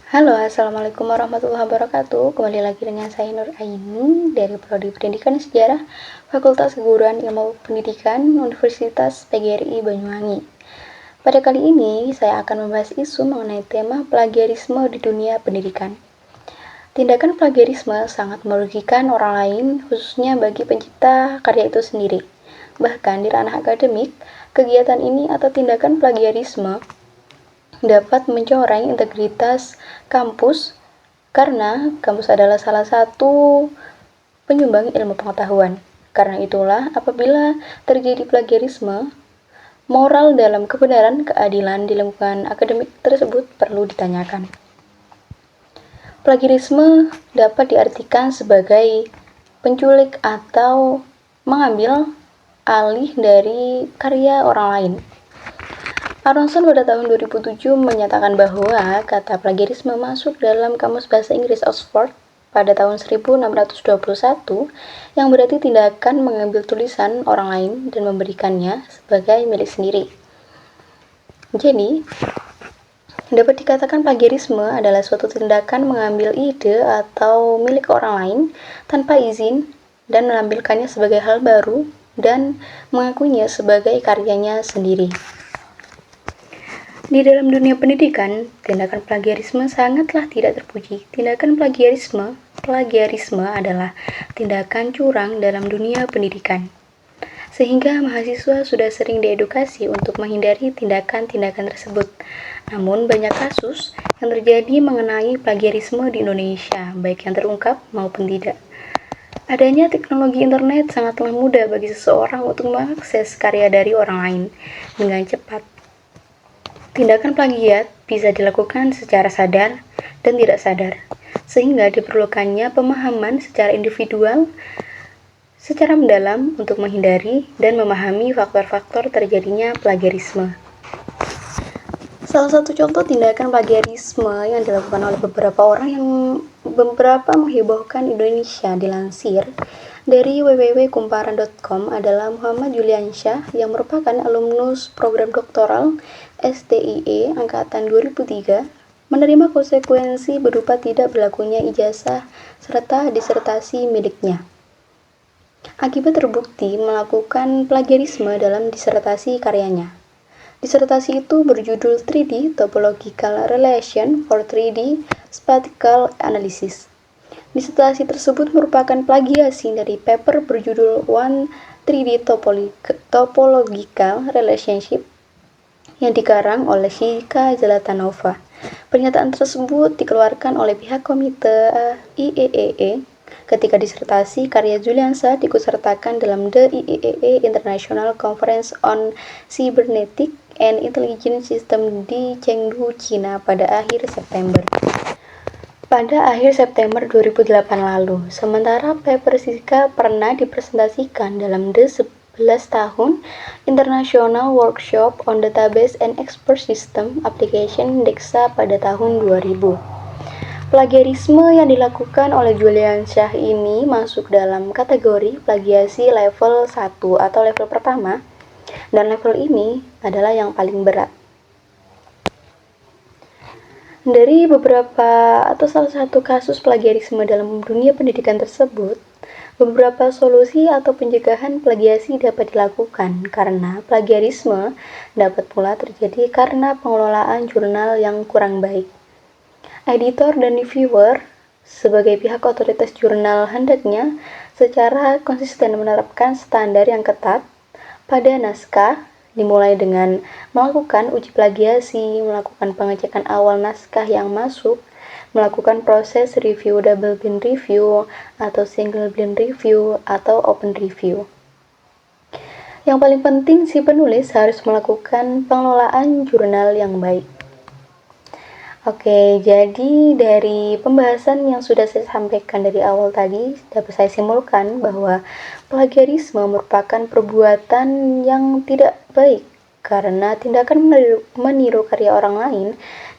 Halo, assalamualaikum warahmatullahi wabarakatuh. Kembali lagi dengan saya Nur Aini dari Prodi Pendidikan Sejarah Fakultas Keguruan Ilmu Pendidikan Universitas PGRI Banyuwangi. Pada kali ini, saya akan membahas isu mengenai tema plagiarisme di dunia pendidikan. Tindakan plagiarisme sangat merugikan orang lain, khususnya bagi pencipta karya itu sendiri. Bahkan di ranah akademik, kegiatan ini atau tindakan plagiarisme dapat mencoreng integritas kampus karena kampus adalah salah satu penyumbang ilmu pengetahuan. Karena itulah, apabila terjadi plagiarisme, moral dalam kebenaran keadilan di lingkungan akademik tersebut perlu ditanyakan. Plagiarisme dapat diartikan sebagai penculik atau mengambil alih dari karya orang lain. Aronson pada tahun 2007 menyatakan bahwa kata plagiarisme masuk dalam Kamus Bahasa Inggris Oxford pada tahun 1621 yang berarti tindakan mengambil tulisan orang lain dan memberikannya sebagai milik sendiri. Jadi, dapat dikatakan plagiarisme adalah suatu tindakan mengambil ide atau milik orang lain tanpa izin dan menampilkannya sebagai hal baru dan mengakuinya sebagai karyanya sendiri. Di dalam dunia pendidikan, tindakan plagiarisme sangatlah tidak terpuji. Tindakan plagiarisme adalah tindakan curang dalam dunia pendidikan. Sehingga mahasiswa sudah sering diedukasi untuk menghindari tindakan-tindakan tersebut. Namun banyak kasus yang terjadi mengenai plagiarisme di Indonesia, baik yang terungkap maupun tidak. Adanya teknologi internet sangatlah mudah bagi seseorang untuk mengakses karya dari orang lain dengan cepat. Tindakan plagiat bisa dilakukan secara sadar dan tidak sadar, sehingga diperlukannya pemahaman secara individual, secara mendalam untuk menghindari dan memahami faktor-faktor terjadinya plagiarisme. Salah satu contoh tindakan plagiarisme yang dilakukan oleh beberapa orang yang menghebohkan Indonesia dilansir dari www.kumparan.com adalah Muhammad Juliansyah yang merupakan alumnus program doktoral STIE angkatan 2003 menerima konsekuensi berupa tidak berlakunya ijazah serta disertasi miliknya. Akibat terbukti melakukan plagiarisme dalam disertasi karyanya. Disertasi itu berjudul 3D Topological Relation for 3D Spatial Analysis. Disertasi tersebut merupakan plagiasi dari paper berjudul One 3D Topological Relationship yang dikarang oleh Shika Zlatanova. Pernyataan tersebut dikeluarkan oleh pihak komite IEEE ketika disertasi karya Juliansyah diikutsertakan dalam The IEEE International Conference on Cybernetic and Intelligent System di Chengdu, China pada akhir September 2008 lalu. Sementara paper Shika pernah dipresentasikan dalam The 11 tahun International Workshop on Database and Expert System Application DEXA pada tahun 2000. Plagiarisme yang dilakukan oleh Juliansyah ini masuk dalam kategori plagiasi level 1 atau level pertama, dan level ini adalah yang paling berat. Dari beberapa atau salah satu kasus plagiarisme dalam dunia pendidikan tersebut, beberapa solusi atau pencegahan plagiasi dapat dilakukan karena plagiarisme dapat pula terjadi karena pengelolaan jurnal yang kurang baik. Editor dan reviewer sebagai pihak otoritas jurnal hendaknya secara konsisten menerapkan standar yang ketat pada naskah, dimulai dengan melakukan uji plagiasi, melakukan pengecekan awal naskah yang masuk, melakukan proses review double blind review atau single blind review atau open review. Yang paling penting si penulis harus melakukan pengelolaan jurnal yang baik. Oke, jadi dari pembahasan yang sudah saya sampaikan dari awal tadi, dapat saya simpulkan bahwa plagiarisme merupakan perbuatan yang tidak baik karena tindakan meniru karya orang lain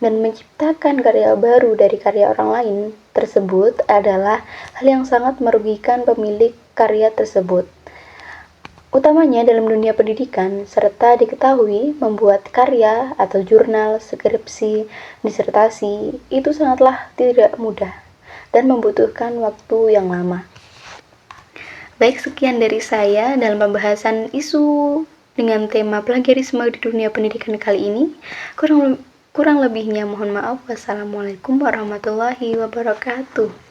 dan menciptakan karya baru dari karya orang lain tersebut adalah hal yang sangat merugikan pemilik karya tersebut. utamanya dalam dunia pendidikan, serta diketahui membuat karya atau jurnal, skripsi, disertasi itu sangatlah tidak mudah dan membutuhkan waktu yang lama. Baik, sekian dari saya dalam pembahasan isu dengan tema plagiarisme di dunia pendidikan kali ini. Kurang lebihnya mohon maaf. Wassalamualaikum warahmatullahi wabarakatuh.